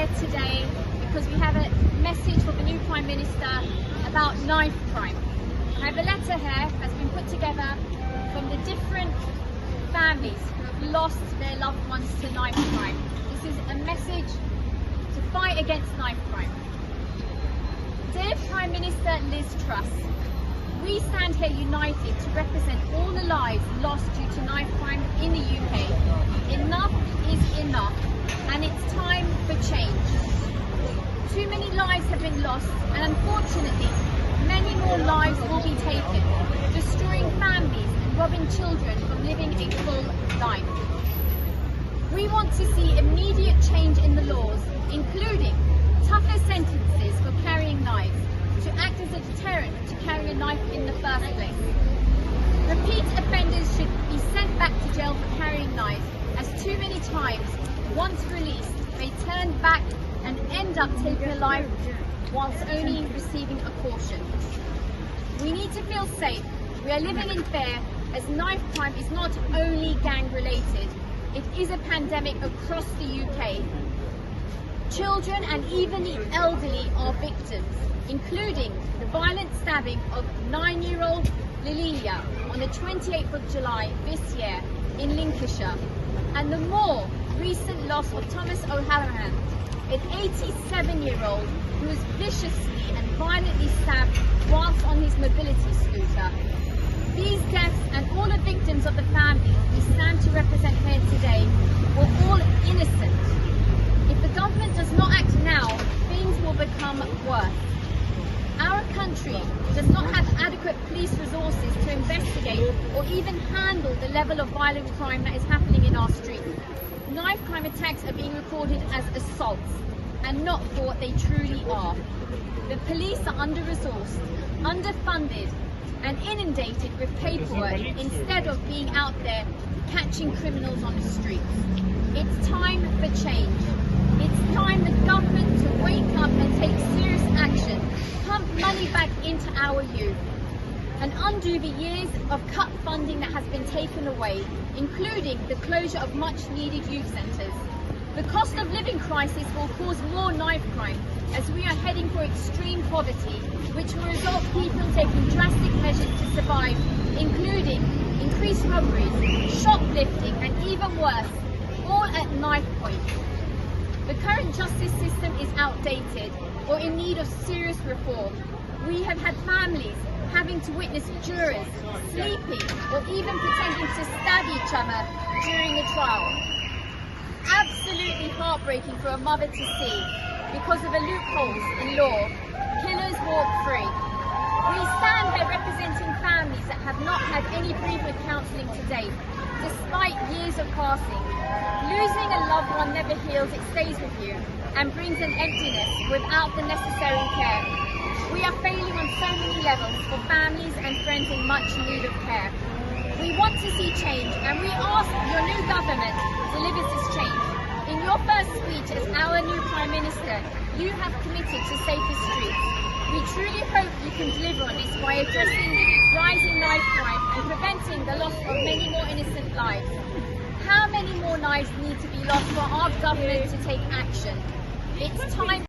here today because we have a message from the new Prime Minister about knife crime. I have a letter here that's been put together from the different families who have lost their loved ones to knife crime. This is a message to fight against knife crime. Dear Prime Minister Liz Truss, we stand here united to represent all the lives lost due to knife crime in the UK. Enough is enough, and it's time for change. Too many lives have been lost, and unfortunately, many more lives will be taken, destroying families and robbing children from living a full life. We want to see immediate change in the laws, including tougher sentences for carrying knives, to act as a deterrent to carry a knife in the first place. Repeat offenders should be sent back to jail for carrying knives, as too many times, once released, they turn back and end up taking a life whilst only receiving a caution. We need to feel safe. We are living in fear, as knife crime is not only gang related, it is a pandemic across the UK. Children and even the elderly are victims, including the violent stabbing of 9-year-old Lilia on the 28th of July this year in Lincolnshire, and the more recent loss of Thomas O'Halloran, an 87-year-old who was viciously and violently stabbed whilst on his mobility scooter. These deaths and all the victims of the families we stand to represent here today were all innocent. If the government does not act now, things will become worse. Our country does not have adequate police resources to investigate or even handle the level of violent crime that is happening in our streets. Knife crime attacks are being recorded as assaults and not for what they truly are. The police are under-resourced, underfunded and inundated with paperwork instead of being out there catching criminals on the streets. It's time for change. It's time the government to wake up and take serious action, pump money back into our youth, and undo the years of cut funding that has been taken away, including the closure of much needed youth centres. The cost of living crisis will cause more knife crime, as we are heading for extreme poverty, which will result in people taking drastic measures to survive, including increased robberies, shoplifting and even worse, all at knife point. The current justice system is outdated or in need of serious reform. We have had families having to witness jurors sleeping or even pretending to stab each other during the trial. Absolutely heartbreaking for a mother to see. Because of the loopholes in law, killers walk free. We stand here representing families that have not had any bereavement counselling to date, despite years of passing. Losing a loved one never heals, it stays with you and brings an emptiness without the necessary care. We are failing on so many levels for families and friends in much need of care. We want to see change, and we ask your new government delivers this change. In your first speech as our new Prime Minister, you have committed to safer streets. We truly hope you can deliver on this by addressing rising knife crime and preventing the loss of many more innocent lives. How many more lives need to be lost for our government to take action? It's time.